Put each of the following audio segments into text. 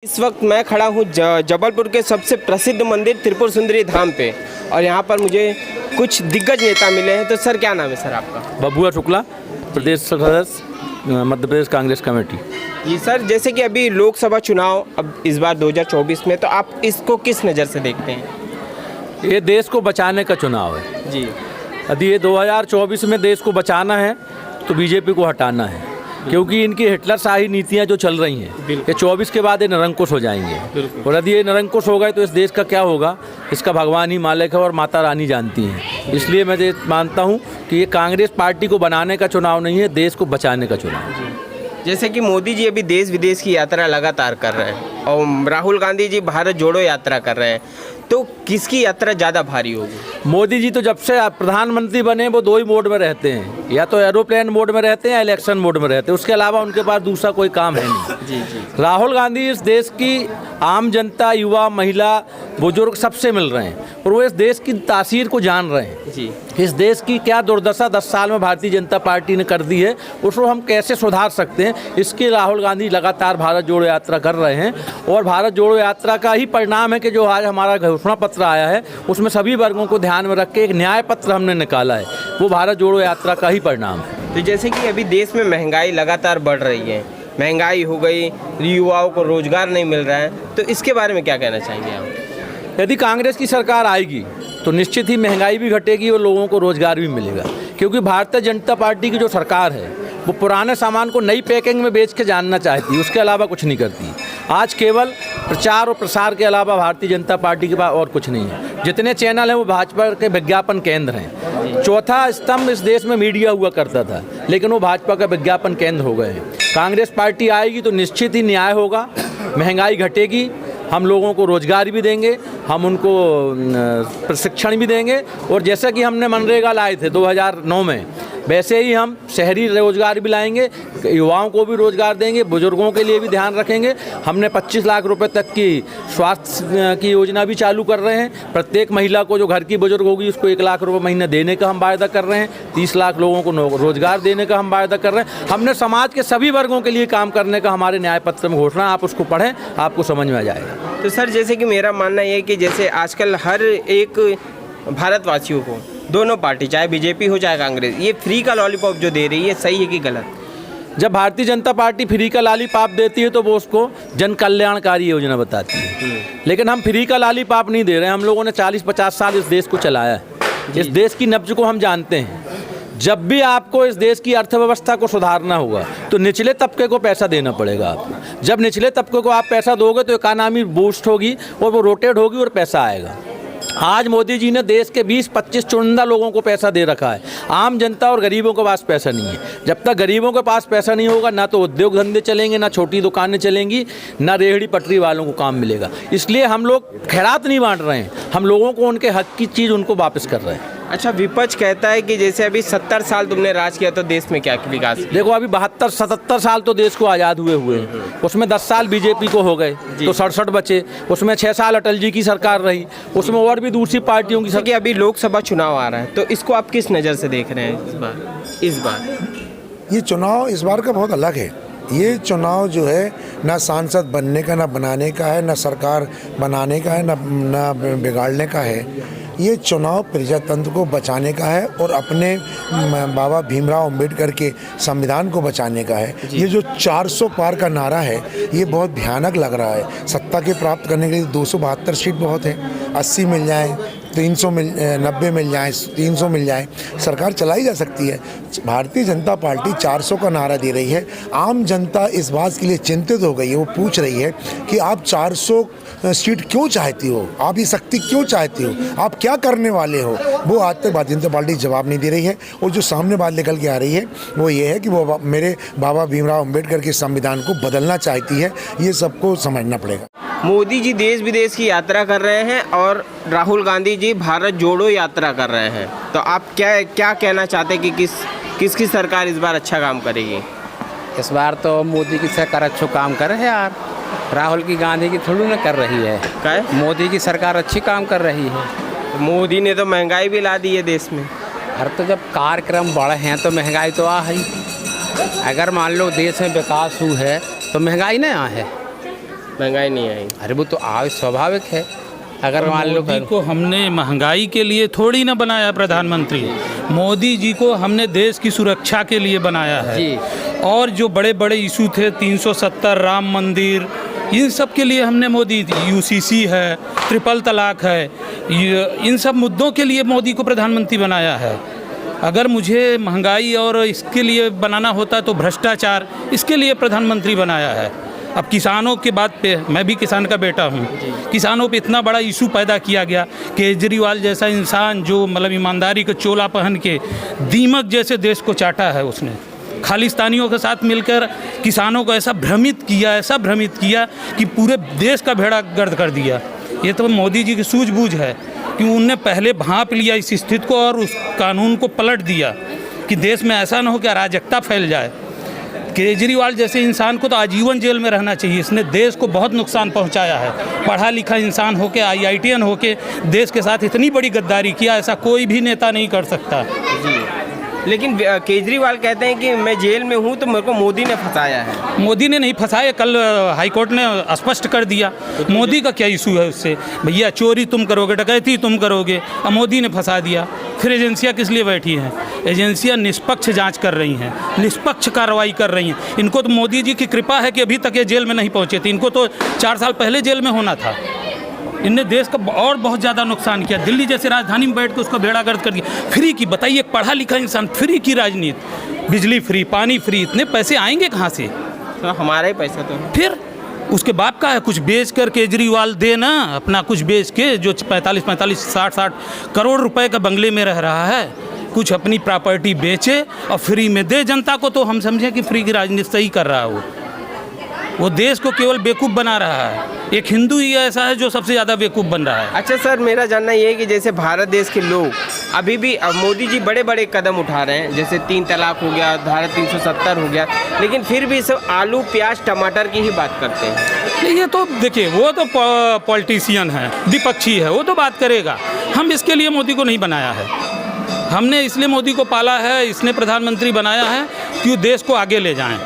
इस वक्त मैं खड़ा हूँ जबलपुर के सबसे प्रसिद्ध मंदिर त्रिपुर सुंदरी धाम पे और यहाँ पर मुझे कुछ दिग्गज नेता मिले हैं। तो सर क्या नाम है सर आपका? बबुआ शुक्ला, प्रदेश सदस्य मध्य प्रदेश कांग्रेस कमेटी। जी सर, जैसे कि अभी लोकसभा चुनाव अब इस बार 2024 में, तो आप इसको किस नज़र से देखते हैं? ये देश को बचाने का चुनाव है जी। यदि ये 2024 में देश को बचाना है तो बीजेपी को हटाना है, क्योंकि इनकी हिटलर शाही नीतियां जो चल रही हैं ये 24 के बाद ये निरंकुश हो जाएंगे। और यदि ये निरंकुश हो गए तो इस देश का क्या होगा, इसका भगवान ही मालिक है और माता रानी जानती हैं। इसलिए मैं ये मानता हूँ कि ये कांग्रेस पार्टी को बनाने का चुनाव नहीं है, देश को बचाने का चुनाव है। जैसे कि मोदी जी अभी देश विदेश की यात्रा लगातार कर रहे हैं और राहुल गांधी जी भारत जोड़ो यात्रा कर रहे हैं, तो किसकी यात्रा ज़्यादा भारी होगी? मोदी जी तो जब से प्रधानमंत्री बने वो दो ही मोड में रहते हैं, या तो एरोप्लेन मोड में रहते हैं या इलेक्शन मोड में रहते हैं, उसके अलावा उनके पास दूसरा कोई काम है नहीं। जी जी। राहुल गांधी इस देश की आम जनता, युवा, महिला, बुजुर्ग सबसे मिल रहे हैं और वो इस देश की तासीर को जान रहे हैं। जी। इस देश की क्या दुर्दशा 10 साल में भारतीय जनता पार्टी ने कर दी है, उसको हम कैसे सुधार सकते हैं, इसके राहुल गांधी लगातार भारत जोड़ो यात्रा कर रहे हैं। और भारत जोड़ो यात्रा का ही परिणाम है कि जो आज हमारा घोषणा पत्र आया है उसमें सभी वर्गों को ध्यान में रख के एक न्याय पत्र हमने निकाला है, वो भारत जोड़ो यात्रा का ही परिणाम है। तो जैसे कि अभी देश में महंगाई लगातार बढ़ रही है, महंगाई हो गई, युवाओं को रोजगार नहीं मिल रहा है, तो इसके बारे में क्या कहना चाहेंगे आप? यदि कांग्रेस की सरकार आएगी तो निश्चित ही महंगाई भी घटेगी और लोगों को रोजगार भी मिलेगा, क्योंकि भारतीय जनता पार्टी की जो सरकार है वो पुराने सामान को नई पैकिंग में बेच के जानना चाहती है, उसके अलावा कुछ नहीं करती। आज केवल प्रचार और प्रसार के अलावा भारतीय जनता पार्टी के पास और कुछ नहीं है। जितने चैनल हैं वो भाजपा के विज्ञापन केंद्र हैं। चौथा स्तंभ इस देश में मीडिया हुआ करता था, लेकिन वो भाजपा का विज्ञापन केंद्र हो गए हैं। कांग्रेस पार्टी आएगी तो निश्चित ही न्याय होगा, महंगाई घटेगी, हम लोगों को रोजगार भी देंगे, हम उनको प्रशिक्षण भी देंगे। और जैसा कि हमने मनरेगा लाए थे 2009 में, वैसे ही हम शहरी रोजगार भी लाएंगे, युवाओं को भी रोजगार देंगे, बुजुर्गों के लिए भी ध्यान रखेंगे। हमने 25 लाख रुपए तक की स्वास्थ्य की योजना भी चालू कर रहे हैं। प्रत्येक महिला को जो घर की बुजुर्ग होगी उसको 1 लाख रुपए महीने देने का हम वायदा कर रहे हैं। 30 लाख लोगों को रोजगार देने का हम वायदा कर रहे हैं। हमने समाज के सभी वर्गों के लिए काम करने का हमारे न्याय पत्र में घोषणा, आप उसको पढ़ें, आपको समझ में आ जाएगा। तो सर जैसे कि मेरा मानना ये है कि जैसे आजकल हर एक भारतवासियों को दोनों पार्टी, चाहे बीजेपी हो चाहे कांग्रेस, ये फ्री का लॉलीपॉप जो दे रही है, सही है कि गलत? जब भारतीय जनता पार्टी फ्री का लॉलीपॉप देती है तो वो उसको जन कल्याणकारी योजना बताती है, लेकिन हम फ्री का लॉलीपॉप नहीं दे रहे हैं। हम लोगों ने 40-50 साल इस देश को चलाया है, इस देश की नब्ज को हम जानते हैं। जब भी आपको इस देश की अर्थव्यवस्था को सुधारना होगा तो निचले तबके को पैसा देना पड़ेगा आपको। जब निचले तबके को आप पैसा दोगे तो इकॉनमी बूस्ट होगी और वो रोटेट होगी और पैसा आएगा। आज मोदी जी ने देश के 20-25 चुनिंदा लोगों को पैसा दे रखा है, आम जनता और गरीबों के पास पैसा नहीं है। जब तक गरीबों के पास पैसा नहीं होगा, ना तो उद्योग धंधे चलेंगे, ना छोटी दुकानें चलेंगी, ना रेहड़ी पटरी वालों को काम मिलेगा। इसलिए हम लोग खैरात नहीं बांट रहे हैं, हम लोगों को उनके हक की चीज़ उनको वापस कर रहे हैं। अच्छा, विपक्ष कहता है कि जैसे अभी 70 साल तुमने राज किया तो देश में क्या विकास? देखो, अभी 72-77 साल तो देश को आज़ाद हुए हैं, उसमें 10 साल बीजेपी को हो गए तो 67 बचे। उसमें 6 साल अटल जी की सरकार रही, उसमें और भी दूसरी पार्टियों की सरकार। अभी लोकसभा चुनाव आ रहा है, तो इसको आप किस नज़र से देख रहे हैं इस बार? ये चुनाव इस बार का बहुत अलग है। ये चुनाव जो है ना सांसद बनने का, ना बनाने का है, ना सरकार बनाने का है, ना बिगाड़ने का है। ये चुनाव प्रजातंत्र को बचाने का है और अपने बाबा भीमराव अंबेडकर के संविधान को बचाने का है। ये जो 400 पार का नारा है ये बहुत भयानक लग रहा है। सत्ता के प्राप्त करने के लिए 272 सीट बहुत है, 80 मिल जाए, 90 मिल जाए, 300 मिल जाए, सरकार चलाई जा सकती है। भारतीय जनता पार्टी 400 का नारा दे रही है। आम जनता इस बात के लिए चिंतित हो गई है, वो पूछ रही है कि आप 400 सीट क्यों चाहती हो, आप ये शक्ति क्यों चाहती हो, आप क्या करने वाले हो। वो आज तक भारतीय जनता पार्टी जवाब नहीं दे रही है। और जो सामने बात निकल के आ रही है वो ये है कि वो मेरे बाबा भीमराव अंबेडकर के संविधान को बदलना चाहती है। ये सबको समझना पड़ेगा। मोदी जी देश विदेश की यात्रा कर रहे हैं और राहुल गांधी जी भारत जोड़ो यात्रा कर रहे हैं, तो आप क्या कहना चाहते हैं कि किसकी सरकार इस बार अच्छा काम करेगी? इस बार तो मोदी की सरकार अच्छा काम कर रहे हैं यार, राहुल की गांधी की थोड़ी ना कर रही है। क्या है? मोदी की सरकार अच्छी काम कर रही है। मोदी ने तो महंगाई भी ला दी है देश में। हर तो जब कार्यक्रम बढ़े हैं तो महंगाई तो आ ही। अगर मान लो देश में विकास हुआ है तो महंगाई नहीं आ है। महंगाई नहीं आई। अरे वो तो स्वाभाविक है। अगर मान लो मोदी को हमने महंगाई के लिए थोड़ी ना बनाया प्रधानमंत्री, मोदी जी को हमने देश की सुरक्षा के लिए बनाया है। जी। और जो बड़े बड़े इशू थे 370 राम मंदिर, इन सब के लिए हमने मोदी, यूसीसी है, ट्रिपल तलाक है, इन सब मुद्दों के लिए मोदी को प्रधानमंत्री बनाया है। अगर मुझे महंगाई और इसके लिए बनाना होता तो भ्रष्टाचार, इसके लिए प्रधानमंत्री बनाया है। अब किसानों के बात पे, मैं भी किसान का बेटा हूँ, किसानों पे इतना बड़ा इशू पैदा किया गया। केजरीवाल जैसा इंसान जो मतलब ईमानदारी का चोला पहन के दीमक जैसे देश को चाटा है, उसने खालिस्तानियों के साथ मिलकर किसानों को ऐसा भ्रमित किया कि पूरे देश का भेड़ा गर्द कर दिया। ये तो मोदी जी की सूझबूझ है कि उनने पहले भांप लिया इस स्थिति को और उस कानून को पलट दिया कि देश में ऐसा ना हो कि अराजकता फैल जाए। केजरीवाल जैसे इंसान को तो आजीवन जेल में रहना चाहिए। इसने देश को बहुत नुकसान पहुंचाया है। पढ़ा लिखा इंसान होके, IITN होके देश के साथ इतनी बड़ी गद्दारी किया, ऐसा कोई भी नेता नहीं कर सकता। जी, लेकिन केजरीवाल कहते हैं कि मैं जेल में हूँ तो मेरे को मोदी ने फंसाया है। मोदी ने नहीं फंसाया, कल हाईकोर्ट ने स्पष्ट कर दिया। मोदी का क्या इशू है उससे? भैया चोरी तुम करोगे, डकैती तुम करोगे, अब मोदी ने फंसा दिया। फिर एजेंसियां किस लिए बैठी हैं? एजेंसियां निष्पक्ष जांच कर रही हैं, निष्पक्ष कार्रवाई कर रही हैं। इनको तो मोदी जी की कृपा है कि अभी तक ये जेल में नहीं पहुंचे थे। इनको तो 4 साल पहले जेल में होना था। इनने देश का और बहुत ज़्यादा नुकसान किया। दिल्ली जैसे राजधानी में बैठ के उसको बेड़ा गर्द कर दिया। फ्री की, बताइए, पढ़ा लिखा इंसान, फ्री की राजनीति, बिजली फ्री, पानी फ्री, इतने पैसे आएंगे कहाँ से? तो हमारा ही पैसा तो है। फिर उसके बाप का है, कुछ बेच कर केजरीवाल दे ना, अपना कुछ बेच के, जो 45 60 करोड़ रुपए का बंगले में रह रहा है, कुछ अपनी प्रॉपर्टी बेचे और फ्री में दे जनता को। तो हम समझें कि फ्री की राजनीति सही कर रहा है। वो देश को केवल बेवकूफ़ बना रहा है। एक हिंदू ही ऐसा है जो सबसे ज़्यादा बेवकूफ़ बन रहा है। अच्छा सर, मेरा जानना ये है कि जैसे भारत देश के लोग अभी भी, मोदी जी बड़े बड़े कदम उठा रहे हैं, जैसे 3 तलाक हो गया, धारा 370 हो गया, लेकिन फिर भी सब आलू प्याज टमाटर की ही बात करते हैं। नहीं, ये तो देखिए, वो तो पॉलिटिशियन है, विपक्षी है, वो तो बात करेगा। हम इसके लिए मोदी को नहीं बनाया है। हमने इसलिए मोदी को पाला है, इसने प्रधानमंत्री बनाया है कि देश को आगे ले जाएं।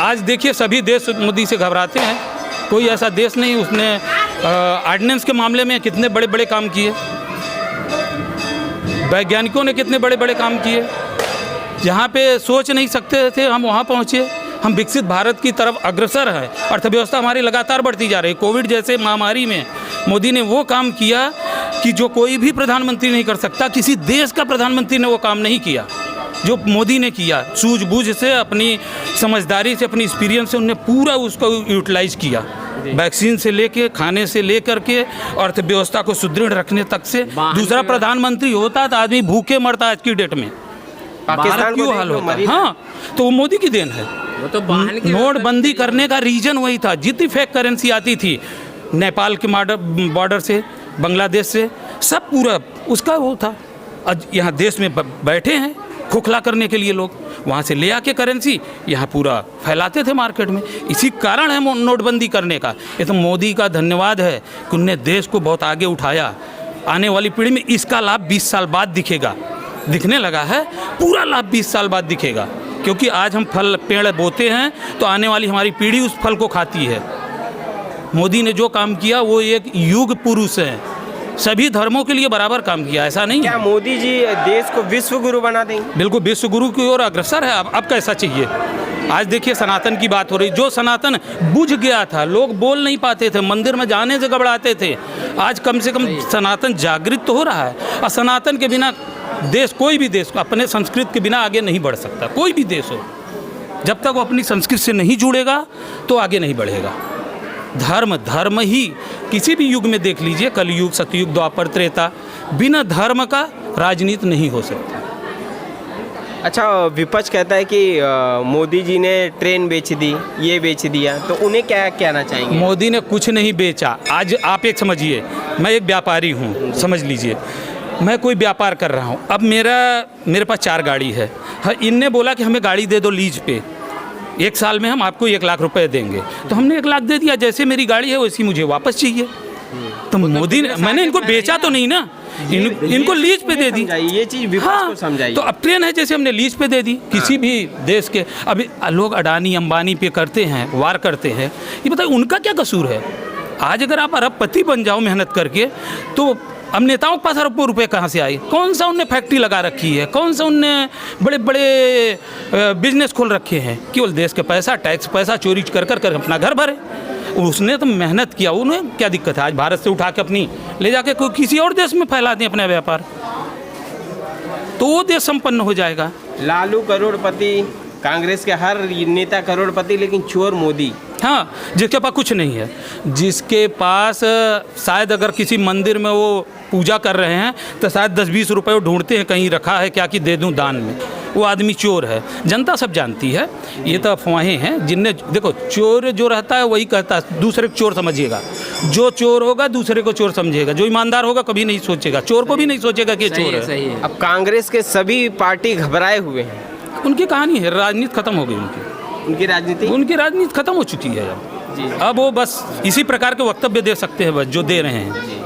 आज देखिए, सभी देश मोदी से घबराते हैं। कोई ऐसा देश नहीं। उसने ऑर्डिनेंस के मामले में कितने बड़े बड़े काम किए, वैज्ञानिकों ने कितने बड़े बड़े काम किए। जहाँ पे सोच नहीं सकते थे हम वहाँ पहुँचे। हम विकसित भारत की तरफ अग्रसर हैं। अर्थव्यवस्था हमारी लगातार बढ़ती जा रही है। कोविड जैसे महामारी में मोदी ने वो काम किया कि जो कोई भी प्रधानमंत्री नहीं कर सकता। किसी देश का प्रधानमंत्री ने वो काम नहीं किया जो मोदी ने किया। सूझबूझ से, अपनी समझदारी से, अपनी एक्सपीरियंस से उन्होंने पूरा उसको यूटिलाइज किया। वैक्सीन से लेके, खाने से लेकर के, अर्थव्यवस्था को सुदृढ़ रखने तक से। दूसरा प्रधानमंत्री होता तो आदमी भूखे मरता आज की डेट में। पाकिस्तान क्यों हाल होता है? हाँ, तो वो मोदी की देन है। वो तो नोटबंदी करने का रीजन वही था। जितनी फेक करेंसी आती थी नेपाल के बॉर्डर से, बांग्लादेश से, सब पूरा उसका वो था। आज यहाँ देश में बैठे हैं खोखला करने के लिए लोग, वहाँ से ले आके करेंसी यहाँ पूरा फैलाते थे मार्केट में। इसी कारण है नोटबंदी करने का। ये तो मोदी का धन्यवाद है कि उनने देश को बहुत आगे उठाया। आने वाली पीढ़ी में इसका लाभ 20 साल बाद दिखेगा, दिखने लगा है। पूरा लाभ 20 साल बाद दिखेगा, क्योंकि आज हम फल पेड़ बोते हैं तो आने वाली हमारी पीढ़ी उस फल को खाती है। मोदी ने जो काम किया वो एक युग पुरुष है। सभी धर्मों के लिए बराबर काम किया, ऐसा नहीं क्या है। मोदी जी देश को विश्व गुरु बना देंगे? बिल्कुल विश्व गुरु की ओर अग्रसर है। अब कैसा चाहिए? आज देखिए, सनातन की बात हो रही। जो सनातन बुझ गया था, लोग बोल नहीं पाते थे, मंदिर में जाने से घबराते थे, आज कम से कम सनातन जागृत तो हो रहा है। और सनातन के बिना देश, कोई भी देश अपने संस्कृत के बिना आगे नहीं बढ़ सकता। कोई भी देश हो, जब तक वो अपनी संस्कृत से नहीं जुड़ेगा तो आगे नहीं बढ़ेगा। धर्म ही, किसी भी युग में देख लीजिए, कलयुग, सतयुग, द्वापर, त्रेता, बिना धर्म का राजनीति नहीं हो सकती। अच्छा, विपक्ष कहता है कि मोदी जी ने ट्रेन बेच दी, ये बेच दिया, तो उन्हें क्या कहना चाहेंगे? मोदी ने कुछ नहीं बेचा। आज आप एक समझिए, मैं एक व्यापारी हूँ, समझ लीजिए, मैं कोई व्यापार कर रहा हूँ। अब मेरे पास 4 गाड़ी है। हाँ, इनने बोला कि हमें गाड़ी दे दो लीज पे, 1 साल में हम आपको 1 लाख रुपए देंगे। तो हमने 1 लाख दे दिया। जैसे मेरी गाड़ी है वैसी मुझे वापस चाहिए। तो मोदी ने, मैंने इनको बेचा तो नहीं ना, इनको लीज पे दे दी। ये चीज विपक्ष को समझाइए। तो अब ट्रेन है जैसे हमने लीज पे दे दी किसी भी देश के। अभी लोग अडानी अंबानी पे करते हैं, वार करते हैं, ये बताइए उनका क्या कसूर है? आज अगर आप अरबपति बन जाओ मेहनत करके, तो अब नेताओं के पास अरबों रुपए कहाँ से आए? कौन सा उनने फैक्ट्री लगा रखी है? कौन सा उनने बड़े बड़े बिजनेस खोल रखे हैं? केवल देश का पैसा, टैक्स पैसा चोरी कर अपना घर भरे। उसने तो मेहनत किया, उन्हें क्या दिक्कत है? आज भारत से उठा के अपनी ले जाके कोई किसी और देश में फैला दें अपना व्यापार, तो वो देश संपन्न हो जाएगा। लालू करोड़पति, कांग्रेस के हर नेता करोड़पति, लेकिन चोर मोदी। हाँ, जिसके पास कुछ नहीं है, जिसके पास शायद अगर किसी मंदिर में वो पूजा कर रहे हैं तो शायद 10-20 रुपए वो ढूंढते हैं कहीं रखा है क्या कि दे दूं दान में, वो आदमी चोर है। जनता सब जानती है, ये तो अफवाहें हैं। जिनने देखो, चोर जो रहता है वही कहता है दूसरे को चोर समझिएगा। जो चोर होगा दूसरे को चोर समझेगा, जो ईमानदार होगा कभी नहीं सोचेगा, चोर को भी नहीं सोचेगा कि चोर है। सही है। अब कांग्रेस के सभी पार्टी घबराए हुए हैं। उनकी कहानी है, राजनीति खत्म हो गई उनकी राजनीति खत्म हो चुकी है। अब वो बस इसी प्रकार के वक्तव्य दे सकते हैं बस जो दे रहे हैं।